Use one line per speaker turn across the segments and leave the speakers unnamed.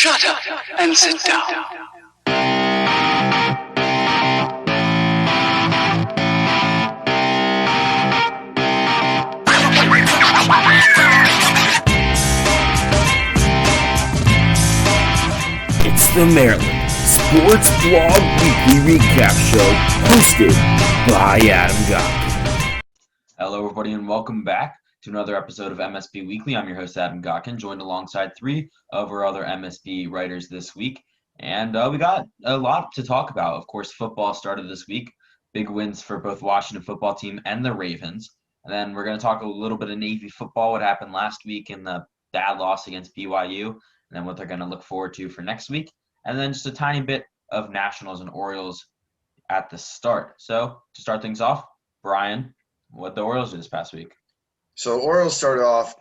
Shut up and sit down.
It's the Maryland Sports Blog Weekly Recap Show, hosted by Adam Gotkin.
Hello, everybody, and welcome back to another episode of MSB Weekly. I'm your host, Adam Gotkin, joined alongside three of our other MSB writers this week. And we got a lot to talk about. Of course, football started this week. Big wins for both Washington football team and the Ravens. And then we're going to talk a little bit of Navy football, what happened last week in the bad loss against BYU, and then what they're going to look forward to for next week. And then just a tiny bit of Nationals and Orioles at the start. So to start things off, Brian, what the Orioles did this past week?
So the Orioles started off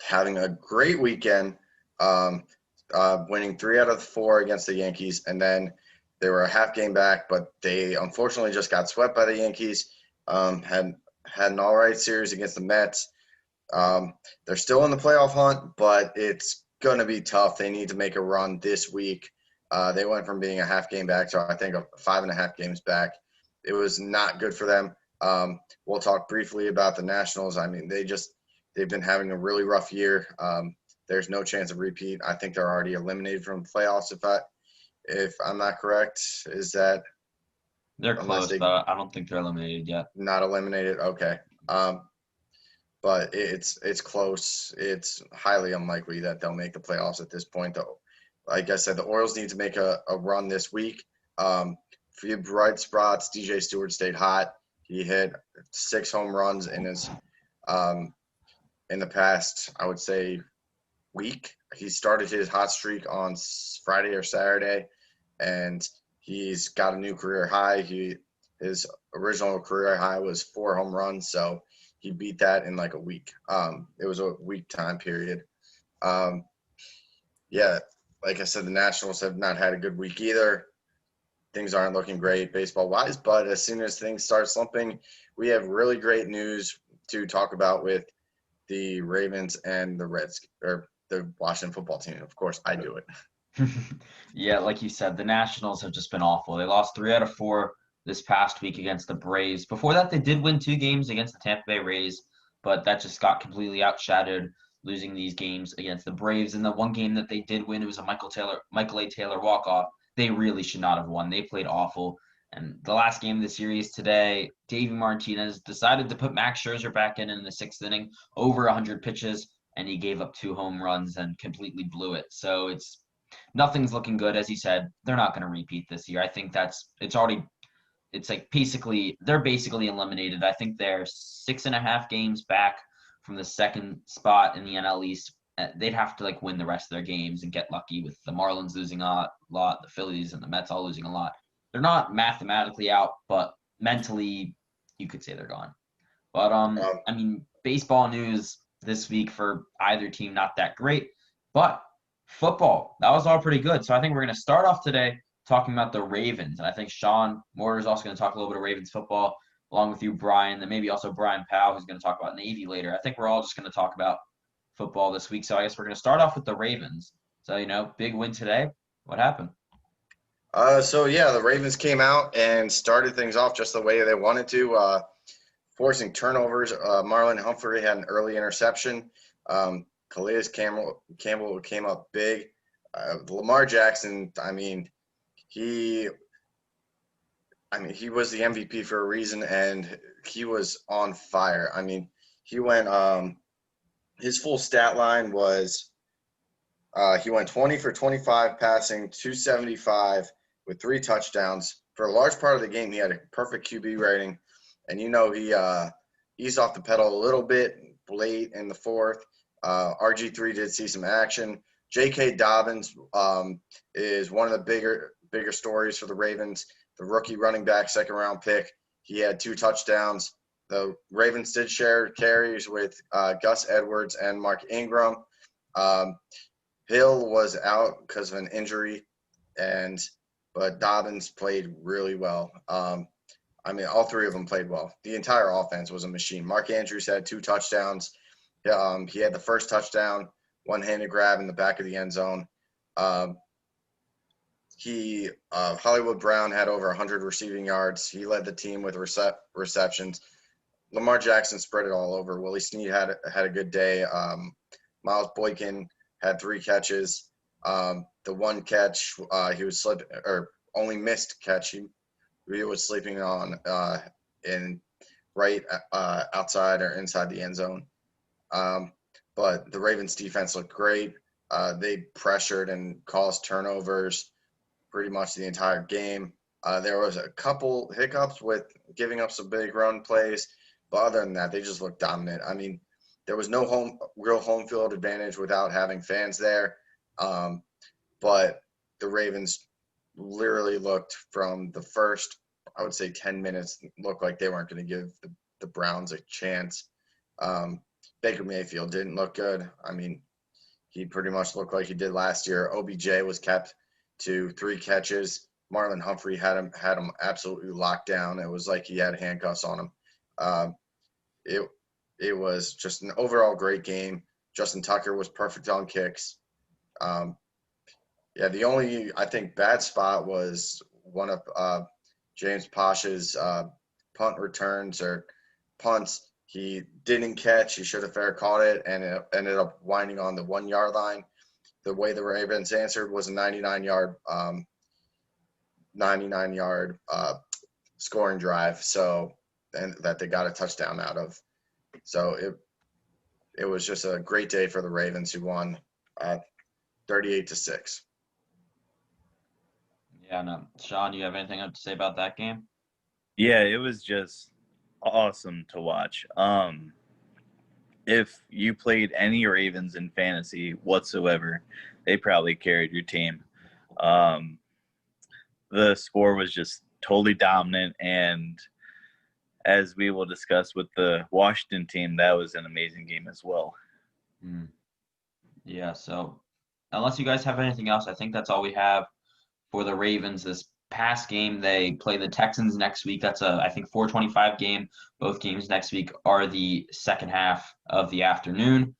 having a great weekend, winning 3 out of 4 against the Yankees, and then they were a half game back, but they unfortunately just got swept by the Yankees. Had an all right series against the Mets. They're still in the playoff hunt, but it's going to be tough. They need to make a run this week. They went from being a half game back to, I think, 5.5 games back. It was not good for them. We'll talk briefly about the Nationals. I mean, they've been having a really rough year. There's no chance of repeat. I think they're already eliminated from the playoffs. If I'm not correct, is that
they're close? But I don't think they're eliminated yet.
Not eliminated. Okay. But it's close. It's highly unlikely that they'll make the playoffs at this point, though. Like I said, the Orioles need to make a run this week. Few bright spots. DJ Stewart stayed hot. He hit 6 home runs in his in the past, I would say, week. He started his hot streak on Friday or Saturday, and he's got a new career high. His original career high was 4 home runs, so he beat that in like a week. It was a week time period. Yeah, like I said, the Nationals have not had a good week either. Things aren't looking great baseball-wise, but as soon as things start slumping, we have really great news to talk about with the Ravens and the Washington football team. Of course, I do it.
Yeah, like you said, the Nationals have just been awful. They lost 3 out of 4 this past week against the Braves. Before that, they did win 2 games against the Tampa Bay Rays, but that just got completely outshadowed, losing these games against the Braves. And the one game that they did win, it was a Michael A. Taylor walk-off. They really should not have won. They played awful. And the last game of the series today, Davey Martinez decided to put Max Scherzer back in the 6th inning, over 100 pitches, and he gave up 2 home runs and completely blew it. So nothing's looking good. As you said, they're not going to repeat this year. I think they're basically eliminated. I think they're 6.5 games back from the second spot in the NL East. They'd have to win the rest of their games and get lucky with the Marlins losing a lot, the Phillies and the Mets all losing a lot. They're not mathematically out, but mentally you could say they're gone. But baseball news this week for either team, not that great. But football, that was all pretty good. So I think we're going to start off today talking about the Ravens. And I think Sean Moore is also going to talk a little bit of Ravens football, along with you, Brian, and maybe also Brian Powell, who's going to talk about Navy later. I think we're all just going to talk about football this week. So I guess we're going to start off with the Ravens. So, big win today. What happened?
The Ravens came out and started things off just the way they wanted to, forcing turnovers. Marlon Humphrey had an early interception. Calais Campbell came up big. Lamar Jackson, he was the MVP for a reason, and he was on fire. He went his full stat line was he went 20 for 25 passing, 275 with 3 touchdowns. For a large part of the game, he had a perfect QB rating, and he eased off the pedal a little bit late in the 4th. RG3 did see some action. J.K. Dobbins is one of the bigger stories for the Ravens. The rookie running back, 2nd-round pick. He had 2 touchdowns. The Ravens did share carries with Gus Edwards and Mark Ingram. Hill was out because of an injury, but Dobbins played really well. All 3 of them played well. The entire offense was a machine. Mark Andrews had 2 touchdowns. He had the first touchdown, one-handed grab in the back of the end zone. Um, Hollywood Brown had over 100 receiving yards. He led the team with receptions. Lamar Jackson spread it all over. Willie Snead had a good day. Miles Boykin had 3 catches. The one catch he was slipping, or only missed catch he was sleeping on in right outside or inside the end zone. But the Ravens defense looked great. They pressured and caused turnovers pretty much the entire game. There was a couple hiccups with giving up some big run plays, but other than that, they just looked dominant. I mean, there was no real home field advantage without having fans there. But the Ravens literally looked from the first, I would say 10 minutes, looked like they weren't going to give the Browns a chance. Baker Mayfield didn't look good. I mean, he pretty much looked like he did last year. OBJ was kept to 3 catches. Marlon Humphrey had him absolutely locked down. It was like he had handcuffs on him. It was just an overall great game. Justin Tucker was perfect on kicks. The only, I think, bad spot was one of James Posh's punt returns or punts. He didn't catch. He should have fair caught it, and it ended up winding on the 1 yard line. The way the Ravens answered was a 99-yard scoring drive, and that they got a touchdown out of. So it was just a great day for the Ravens, who won 38-6.
Yeah, no. Sean, you have anything to say about that game?
Yeah, it was just awesome to watch. If you played any Ravens in fantasy whatsoever, they probably carried your team. The score was just totally dominant, and as we will discuss with the Washington team, that was an amazing game as well.
Yeah, so unless you guys have anything else, I think that's all we have for the Ravens this past game. They play the Texans next week. That's I think 4:25 game. Both games next week are the second half of the afternoon,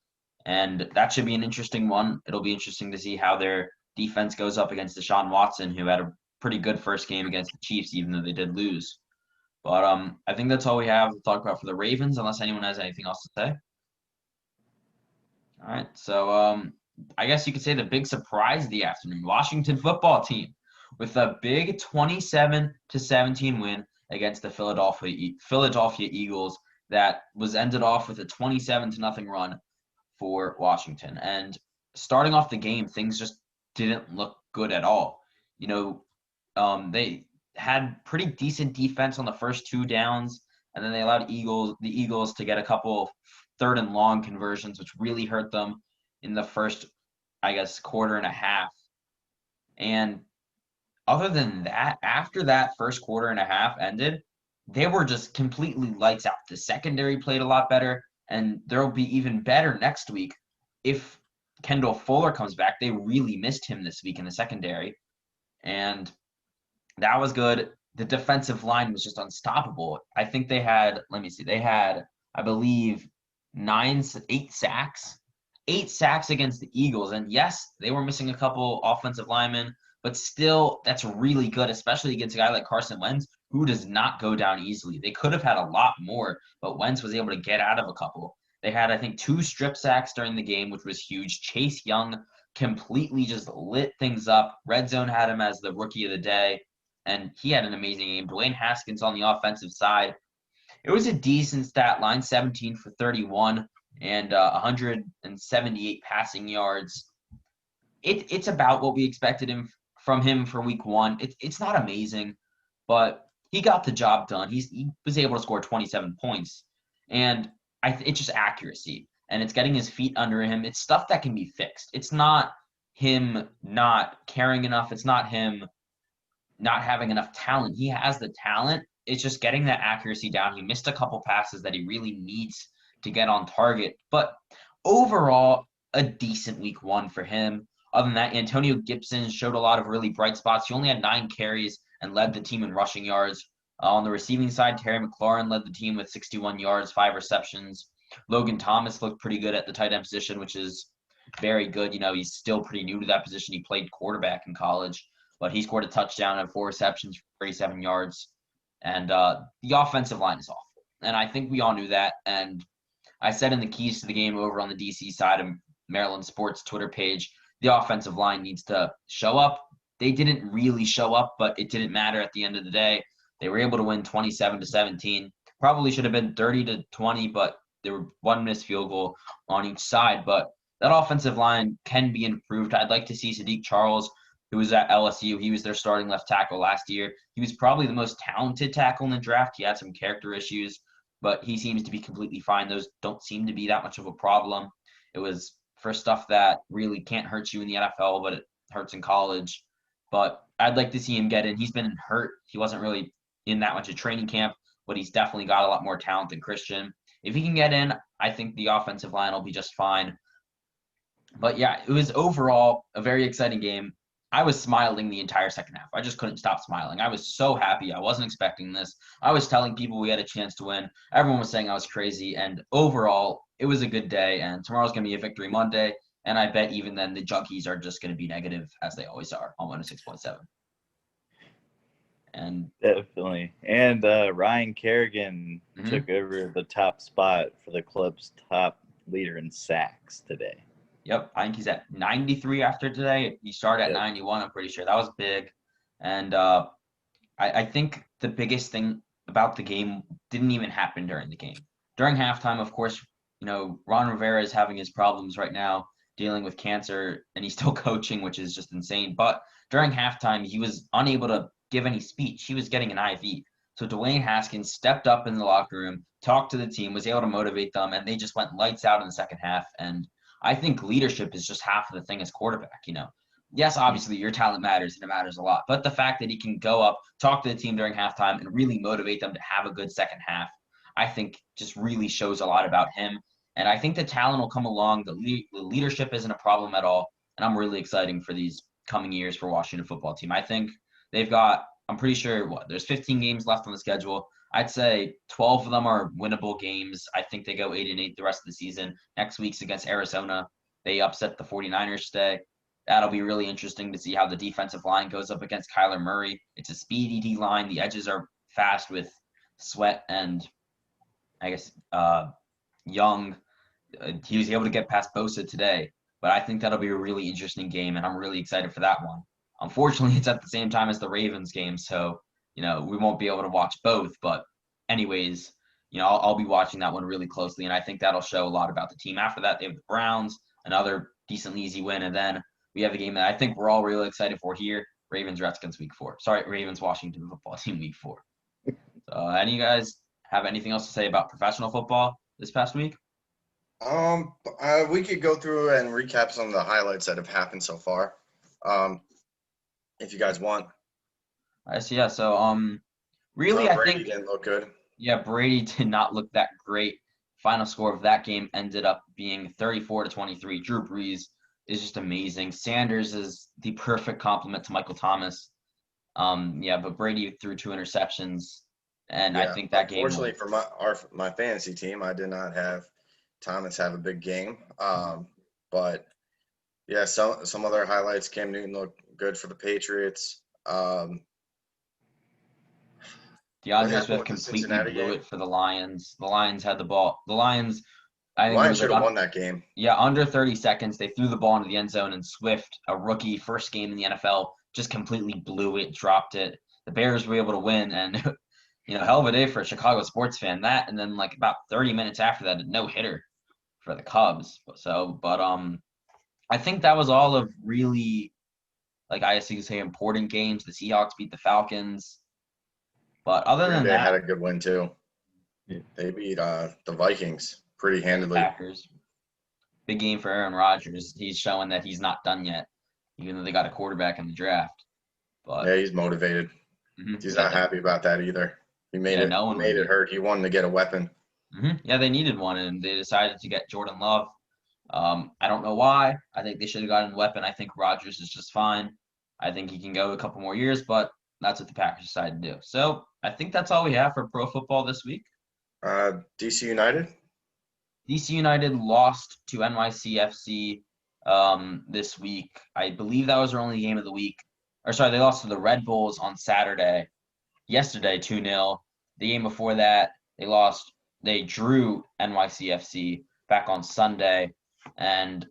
and that should be an interesting one. It'll be interesting to see how their defense goes up against Deshaun Watson, who had a pretty good first game against the Chiefs, even though they did lose. But I think that's all we have to talk about for the Ravens, unless anyone has anything else to say. All right, so I guess you could say the big surprise of the afternoon, Washington football team, with a big 27-17 win against the Philadelphia Eagles that was ended off with a 27-0 run for Washington. And starting off the game, things just didn't look good at all. They had pretty decent defense on the first 2 downs, and then they allowed the Eagles to get a couple 3rd and long conversions, which really hurt them in the first, I guess, quarter and a half. And other than that, after that first quarter and a half ended, they were just completely lights out. The secondary played a lot better, and they'll be even better next week if Kendall Fuller comes back. They really missed him this week in the secondary, and that was good. The defensive line was just unstoppable. I think they had, I believe, 8 sacks. 8 sacks against the Eagles. And yes, they were missing a couple offensive linemen, but still, that's really good, especially against a guy like Carson Wentz, who does not go down easily. They could have had a lot more, but Wentz was able to get out of a couple. They had, I think, 2 strip sacks during the game, which was huge. Chase Young completely just lit things up. Red Zone had him as the rookie of the day, and he had an amazing game. Dwayne Haskins on the offensive side. It was a decent stat line, 17 for 31 and 178 passing yards. It's about what we expected from him for week 1. It's not amazing, but he got the job done. He was able to score 27 points, and it's just accuracy, and it's getting his feet under him. It's stuff that can be fixed. It's not him not caring enough. It's not him not having enough talent. He has the talent. It's just getting that accuracy down. He missed a couple passes that he really needs to get on target. But overall, a decent week 1 for him. Other than that, Antonio Gibson showed a lot of really bright spots. He only had 9 carries and led the team in rushing yards. On the receiving side, Terry McLaurin led the team with 61 yards, 5 receptions. Logan Thomas looked pretty good at the tight end position, which is very good. He's still pretty new to that position. He played quarterback in college, but he scored a touchdown and 4 receptions for 37 yards. And the offensive line is awful. And I think we all knew that. And I said in the keys to the game over on the DC side of Maryland Sports Twitter page, the offensive line needs to show up. They didn't really show up, but it didn't matter at the end of the day. They were able to win 27-17. Probably should have been 30-20, but there were one missed field goal on each side. But that offensive line can be improved. I'd like to see Sadiq Charles, who was at LSU. He was their starting left tackle last year. He was probably the most talented tackle in the draft. He had some character issues, but he seems to be completely fine. Those don't seem to be that much of a problem. It was for stuff that really can't hurt you in the NFL, but it hurts in college. But I'd like to see him get in. He's been hurt. He wasn't really in that much of training camp, but he's definitely got a lot more talent than Christian. If he can get in, I think the offensive line will be just fine. But yeah, it was overall a very exciting game. I was smiling the entire second half. I just couldn't stop smiling. I was so happy. I wasn't expecting this. I was telling people we had a chance to win. Everyone was saying I was crazy. And overall, it was a good day. And tomorrow's going to be a victory Monday. And I bet even then the Junkies are just going to be negative, as they always are, on 106.7. And
definitely. And Ryan Kerrigan took over the top spot for the club's top leader in sacks today.
Yep, I think he's at 93 after today. He started at 91, I'm pretty sure. That was big. And I think the biggest thing about the game didn't even happen during the game. During halftime, of course, Ron Rivera is having his problems right now, dealing with cancer, and he's still coaching, which is just insane. But during halftime, he was unable to give any speech. He was getting an IV. So Dwayne Haskins stepped up in the locker room, talked to the team, was able to motivate them, and they just went lights out in the second half. And I think leadership is just half of the thing as quarterback, Yes, obviously your talent matters, and it matters a lot. But the fact that he can go up, talk to the team during halftime, and really motivate them to have a good second half, I think just really shows a lot about him. And I think the talent will come along. The leadership isn't a problem at all. And I'm really excited for these coming years for Washington football team. I think they've got, I'm pretty sure, there's 15 games left on the schedule. I'd say 12 of them are winnable games. I think they go 8-8 the rest of the season. Next week's against Arizona. They upset the 49ers today. That'll be really interesting to see how the defensive line goes up against Kyler Murray. It's a speedy D line. The edges are fast with Sweat and, I guess, Young. He was able to get past Bosa today. But I think that'll be a really interesting game, and I'm really excited for that one. Unfortunately, it's at the same time as the Ravens game, so we won't be able to watch both. But anyways, I'll be watching that one really closely, and I think that'll show a lot about the team. After that, they have the Browns, another decently easy win, and then we have a game that I think we're all really excited for here, Ravens-Redskins week 4. Sorry, Ravens-Washington football team week 4. So any of you guys have anything else to say about professional football this past week?
We could go through and recap some of the highlights that have happened so far, if you guys want.
I see. Yeah. So, really, I
Brady
think
didn't look good.
Yeah, Brady did not look that great. Final score of that game ended up being 34-23. Drew Brees is just amazing. Sanders is the perfect complement to Michael Thomas. But Brady threw 2 interceptions, and I think that game.
Unfortunately for my fantasy team, I did not have Thomas have a big game. But yeah, some other highlights. Cam Newton looked good for the Patriots.
DeAndre Swift completely blew it for the Lions. The Lions had the ball. The Lions
should have won that game.
Yeah, under 30 seconds, they threw the ball into the end zone, and Swift, a rookie, first game in the NFL, just completely blew it, dropped it. The Bears were able to win, and hell of a day for a Chicago sports fan. That, and then about 30 minutes after that, a no-hitter for the Cubs. I think that was all of really, I guess you could say, important games. The Seahawks beat the Falcons. But other than that,
they had a good win too.
Yeah.
They beat the Vikings pretty handily.
Packers. Big game for Aaron Rodgers. He's showing that he's not done yet, even though they got a quarterback in the draft. But
yeah, he's motivated. He's not happy about that either. He made it hurt. He wanted to get a weapon.
Yeah, they needed one, and they decided to get Jordan Love. I don't know why. I think they should have gotten a weapon. I think Rodgers is just fine. I think he can go a couple more years, but that's what the Packers decided to do. So I think that's all we have for pro football this week.
DC United?
DC United lost to NYCFC this week. I believe that was their only game of the week. They lost to the Red Bulls on yesterday 2-0. The game before that, they drew NYCFC back on Sunday, and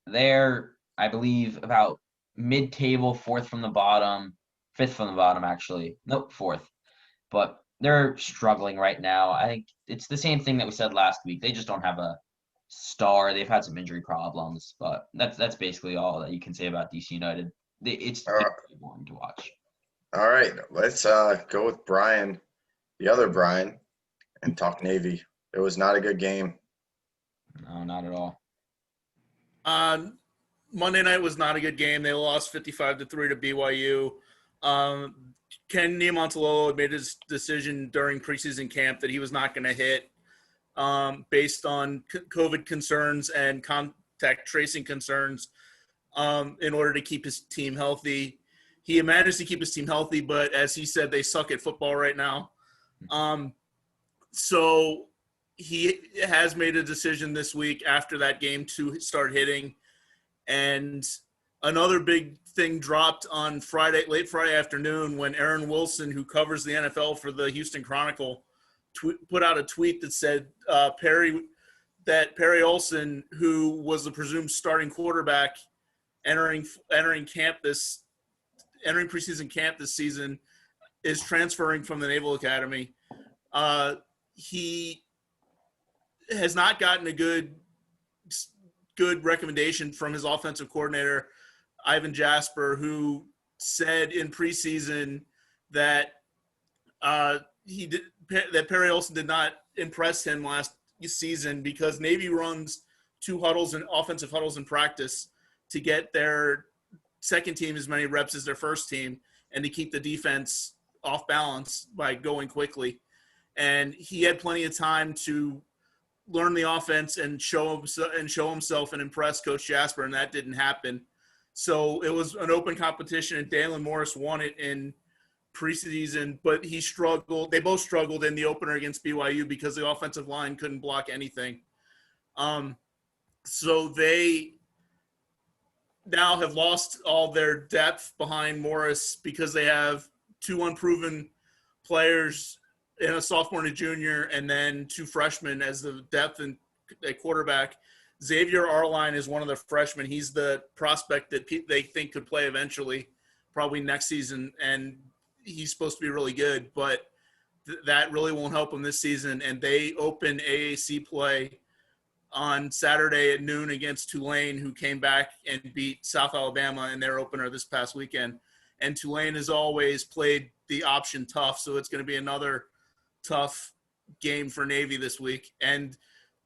they're, I believe, about mid-table, fifth from the bottom, actually. Nope, fourth. But they're struggling right now. I think it's the same thing that we said last week. They just don't have a star. They've had some injury problems, but that's basically all that you can say about DC United. It's boring to watch.
All right, let's go with Brian, the other Brian, and talk Navy. It was not a good game.
No, not at all.
Monday night was not a good game. They lost 55-3 to BYU. Ken Niumatalolo had made his decision during preseason camp that he was not going to hit based on COVID concerns and contact tracing concerns in order to keep his team healthy. He managed to keep his team healthy, but as he said, they suck at football right now. So he has made a decision this week after that game to start hitting. And another big thing dropped on late Friday afternoon, when Aaron Wilson, who covers the NFL for the Houston Chronicle, put out a tweet that said Perry Olsen, who was the presumed starting quarterback entering preseason camp this season, is transferring from the Naval Academy. He has not gotten a good recommendation from his offensive coordinator, Ivan Jasper, who said in preseason that that Perry Olsen did not impress him last season because Navy runs two offensive huddles in practice to get their second team as many reps as their first team and to keep the defense off balance by going quickly. And he had plenty of time to learn the offense and show himself and impress Coach Jasper, and that didn't happen. So it was an open competition, and Dalen Morris won it in preseason, but he struggled. They both struggled in the opener against BYU because the offensive line couldn't block anything. So they now have lost all their depth behind Morris because they have two unproven players and a sophomore and a junior, and then two freshmen as the depth and a quarterback. Xavier Arline is one of the freshmen. He's the prospect that they think could play eventually, probably next season, and he's supposed to be really good, but that really won't help him this season. And they open AAC play on Saturday at noon against Tulane, who came back and beat South Alabama in their opener this past weekend. And Tulane has always played the option tough, so it's going to be another tough game for Navy this week. And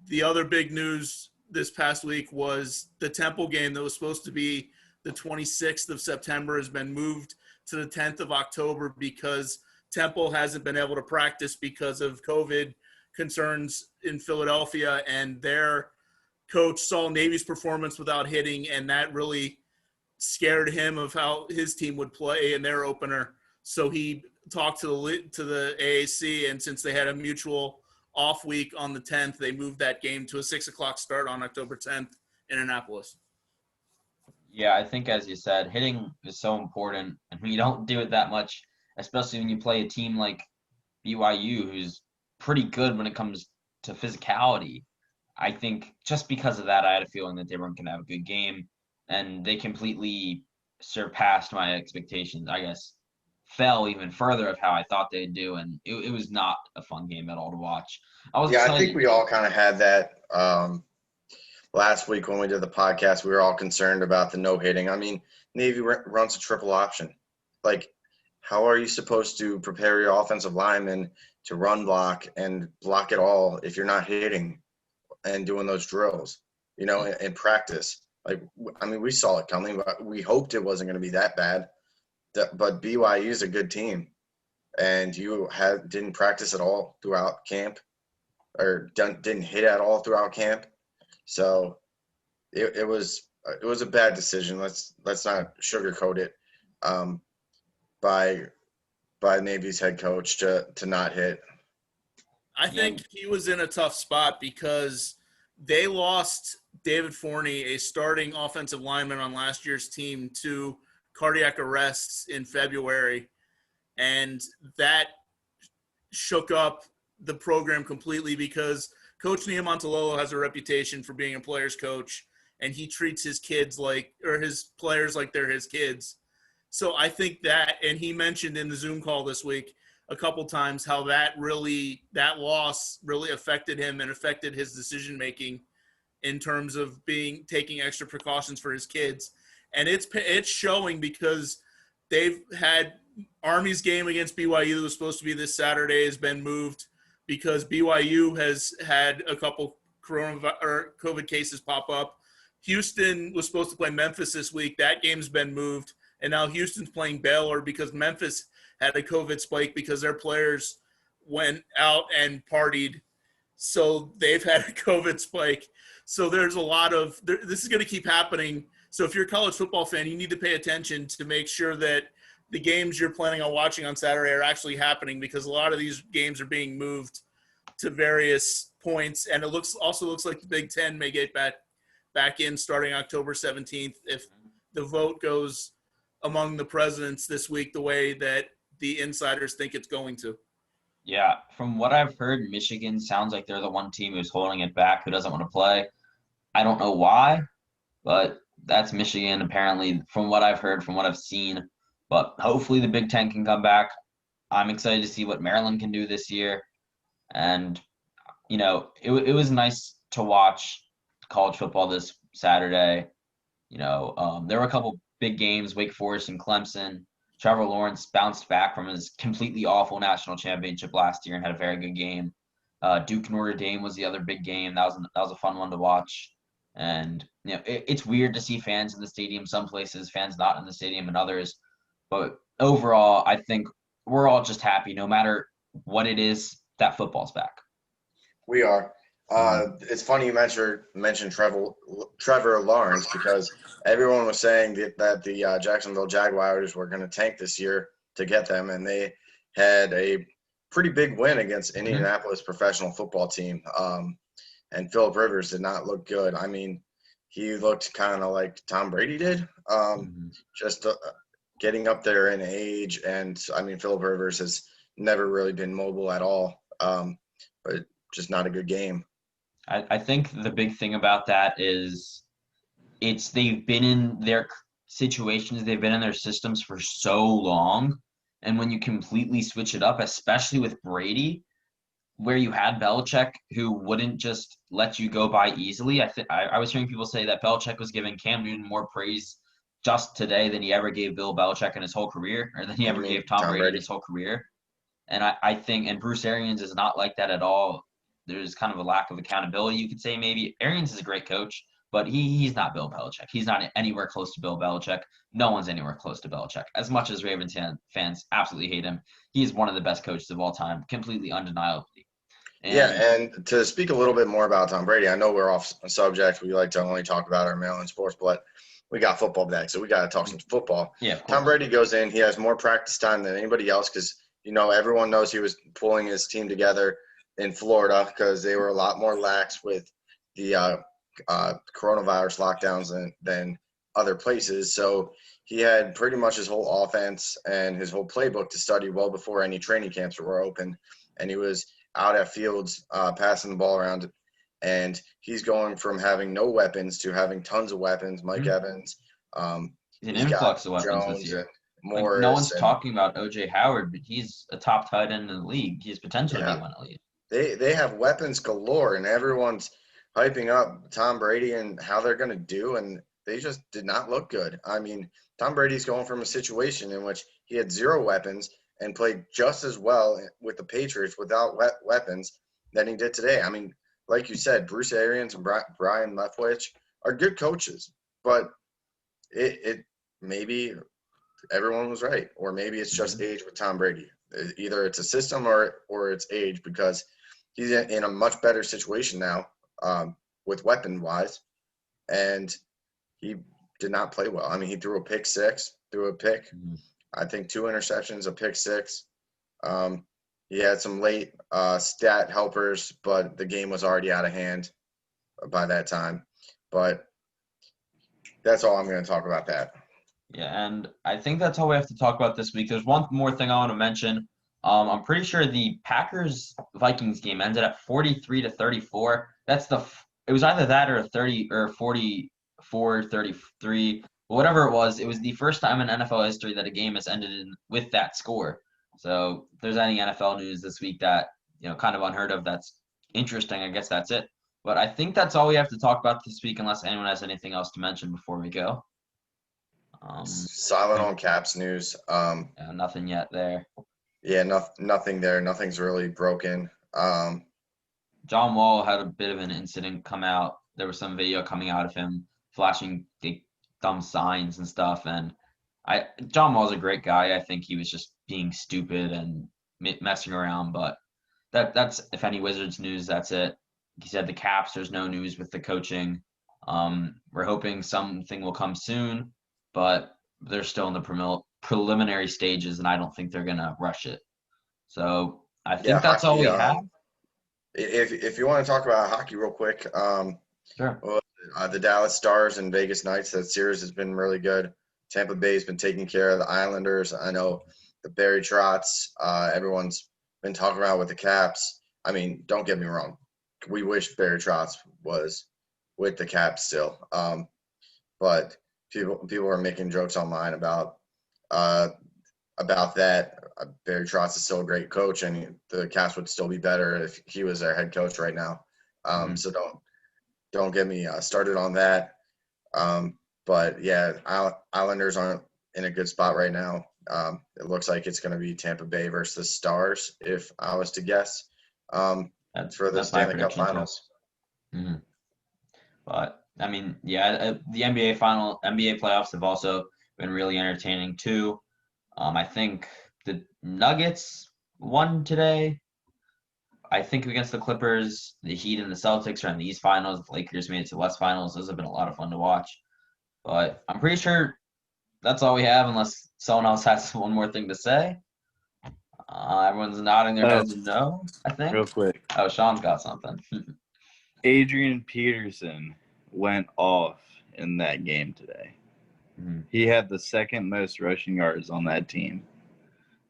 the other big news this past week was the Temple game that was supposed to be the 26th of September has been moved to the 10th of October because Temple hasn't been able to practice because of COVID concerns in Philadelphia, and their coach saw Navy's performance without hitting, and that really scared him of how his team would play in their opener. So he talked to the AAC, and since they had a mutual off week on the 10th, they moved that game to a 6:00 start on October 10th in Annapolis.
Yeah, I think, as you said, hitting is so important, and when you don't do it that much, especially when you play a team like BYU, who's pretty good when it comes to physicality, I think just because of that, I had a feeling that they weren't going to have a good game, and they completely surpassed my expectations. I guess fell even further of how I thought they'd do, and it was not a fun game at all to watch.
I think we all kind of had that last week when we did the podcast. We were all concerned about the no hitting. I mean, Navy runs a triple option. Like, how are you supposed to prepare your offensive linemen to run block and block it all if you're not hitting and doing those drills, in practice? Like, I mean, we saw it coming, but we hoped it wasn't going to be that bad. But BYU is a good team, and you didn't practice at all throughout camp, or didn't hit at all throughout camp. So it was a bad decision. Let's not sugarcoat it by Navy's head coach to not hit.
I think he was in a tough spot because they lost David Forney, a starting offensive lineman on last year's team, to cardiac arrests in February. And that shook up the program completely because Coach Niumatalolo has a reputation for being a player's coach, and he treats his kids his players like they're his kids. So I think that, and he mentioned in the Zoom call this week a couple times how that loss really affected him and affected his decision making in terms of taking extra precautions for his kids. And it's showing because they've had Army's game against BYU that was supposed to be this Saturday has been moved because BYU has had a couple COVID cases pop up. Houston was supposed to play Memphis this week. That game's been moved. And now Houston's playing Baylor because Memphis had a COVID spike because their players went out and partied. So they've had a COVID spike. So there's a lot of – this is going to keep happening. So if you're a college football fan, you need to pay attention to make sure that the games you're planning on watching on Saturday are actually happening because a lot of these games are being moved to various points. And it also looks like the Big Ten may get back in starting October 17th if the vote goes among the presidents this week the way that the insiders think it's going to.
Yeah, from what I've heard, Michigan sounds like they're the one team who's holding it back, who doesn't want to play. I don't know why, but that's Michigan apparently from what I've heard, from what I've seen. But hopefully the Big Ten can come back. I'm excited to see what Maryland can do this year. And, it was nice to watch college football this Saturday. There were a couple big games, Wake Forest and Clemson. Trevor Lawrence bounced back from his completely awful national championship last year and had a very good game. Duke Notre Dame was the other big game. That was a fun one to watch. And it's weird to see fans in the stadium some places, fans not in the stadium in others. But overall, I think we're all just happy, no matter what it is, that football's back.
We are. It's funny you mentioned Trevor Lawrence because everyone was saying that the Jacksonville Jaguars were going to tank this year to get them, and they had a pretty big win against Indianapolis professional football team. And Phillip Rivers did not look good. I mean, he looked kind of like Tom Brady did, just getting up there in age. And, I mean, Phillip Rivers has never really been mobile at all, but just not a good game.
I think the big thing about that is they've been in their situations, they've been in their systems for so long. And when you completely switch it up, especially with Brady, where you had Belichick, who wouldn't just let you go by easily. I was hearing people say that Belichick was giving Cam Newton more praise just today than he ever gave Bill Belichick in his whole career, or than he ever gave Tom Brady in his whole career. And I think, and Bruce Arians is not like that at all. There's kind of a lack of accountability, you could say maybe. Arians is a great coach, but he's not Bill Belichick. He's not anywhere close to Bill Belichick. No one's anywhere close to Belichick. As much as Ravens fans absolutely hate him, he's one of the best coaches of all time, completely undeniably.
And to speak a little bit more about Tom Brady, I know we're off subject. We like to only talk about our Maryland sports, but we got football today, so we got to talk some football.
Yeah,
Tom Brady goes in. He has more practice time than anybody else because, everyone knows he was pulling his team together in Florida because they were a lot more lax with the coronavirus lockdowns than other places. So he had pretty much his whole offense and his whole playbook to study well before any training camps were open. And he was out at fields passing the ball around. And he's going from having no weapons to having tons of weapons. Mike Evans.
An influx of weapons
Jones
this year.
Morris,
no one's talking about O.J. Howard, but he's a top tight end in the league. He has potential to be one elite.
They have weapons galore, and everyone's hyping up Tom Brady and how they're going to do, and they just did not look good. I mean, Tom Brady's going from a situation in which he had zero weapons and played just as well with the Patriots without weapons than he did today. I mean, like you said, Bruce Arians and Brian Leftwich are good coaches, but it maybe everyone was right, or maybe it's just age with Tom Brady. Either it's a system or it's age, because he's in a much better situation now with weapon-wise, and he did not play well. I mean, he threw a pick six, I think 2 interceptions, a pick six. He had some late stat helpers, but the game was already out of hand. by that time. But that's all I'm going to talk about that.
Yeah, and I think that's all we have to talk about this week. There's one more thing I want to mention. I'm pretty sure the Packers-Vikings game ended at 43-34. It was either that or 30 or 44-33. Whatever it was the first time in NFL history that a game has ended with that score. So if there's any NFL news this week that, kind of unheard of, that's interesting, I guess that's it. But I think that's all we have to talk about this week, unless anyone has anything else to mention before we go.
Silent on Caps news.
Nothing yet there.
Yeah, nothing there. Nothing's really broken.
John Wall had a bit of an incident come out. There was some video coming out of him flashing the dumb signs and stuff. And John Wall's a great guy. I think he was just being stupid and messing around. But that's if any Wizards news, that's it. He said the Caps, there's no news with the coaching. We're hoping something will come soon, but they're still in the preliminary stages, and I don't think they're going to rush it. So I think that's all we have.
If you want to talk about hockey real quick,
Sure.
Well, the Dallas Stars and Vegas Knights, that series has been really good. Tampa Bay's been taking care of the Islanders. I know the Barry Trotz, everyone's been talking about with the Caps. I mean, don't get me wrong. We wish Barry Trotz was with the Caps still. But people are making jokes online about that. Barry Trotz is still a great coach, and the Caps would still be better if he was their head coach right now. So don't get me started on that. But yeah, Islanders aren't in a good spot right now. It looks like it's going to be Tampa Bay versus the Stars, if I was to guess, for the Stanley Cup Finals.
Mm-hmm. But I mean, yeah, the NBA playoffs have also been really entertaining too. I think the Nuggets won today. I think against the Clippers, the Heat and the Celtics are in these finals. The Lakers made it to the West Finals. Those have been a lot of fun to watch. But I'm pretty sure that's all we have, unless someone else has one more thing to say. Everyone's nodding their heads no, I think.
Real quick.
Oh, Sean's got something.
Adrian Peterson went off in that game today.
Mm-hmm.
He had the second most rushing yards on that team.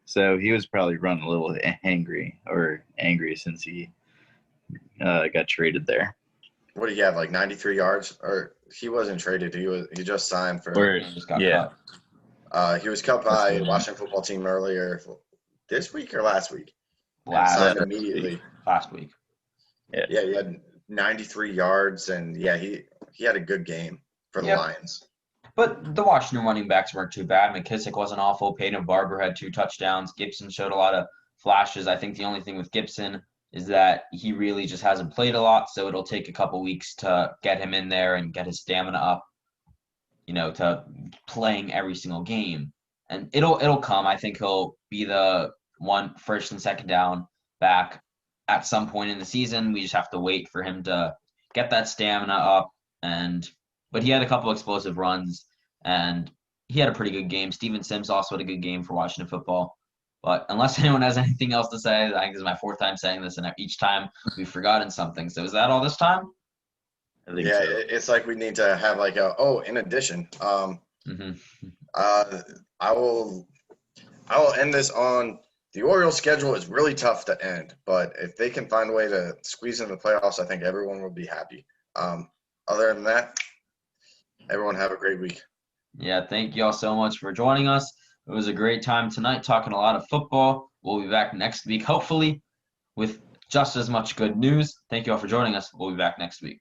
So he was probably running a little angry since he got traded there.
What do you have, like 93 yards? Or he wasn't traded. He just signed for.
He just got cut.
He was cut by a Washington football team earlier this week or last week.
Last week.
Yeah, he had 93 yards, and yeah, he had a good game for the Lions.
But the Washington running backs weren't too bad. McKissick wasn't awful. Peyton Barber had 2 touchdowns. Gibson showed a lot of flashes. I think the only thing with Gibson is that he really just hasn't played a lot, so it'll take a couple weeks to get him in there and get his stamina up, to playing every single game. And it'll come. I think he'll be the first and second down back at some point in the season. We just have to wait for him to get that stamina up. But he had a couple explosive runs, and he had a pretty good game. Steven Sims also had a good game for Washington football. But unless anyone has anything else to say, I think this is my 4th time saying this, and each time we've forgotten something. So is that all this time?
I think so.
It's like we need to have like in addition.
Mm-hmm.
I will end this on the Orioles' schedule is really tough to end, but if they can find a way to squeeze in the playoffs, I think everyone will be happy. Other than that, everyone have a great week.
Yeah, thank you all so much for joining us. It was a great time tonight talking a lot of football. We'll be back next week, hopefully, with just as much good news. Thank you all for joining us. We'll be back next week.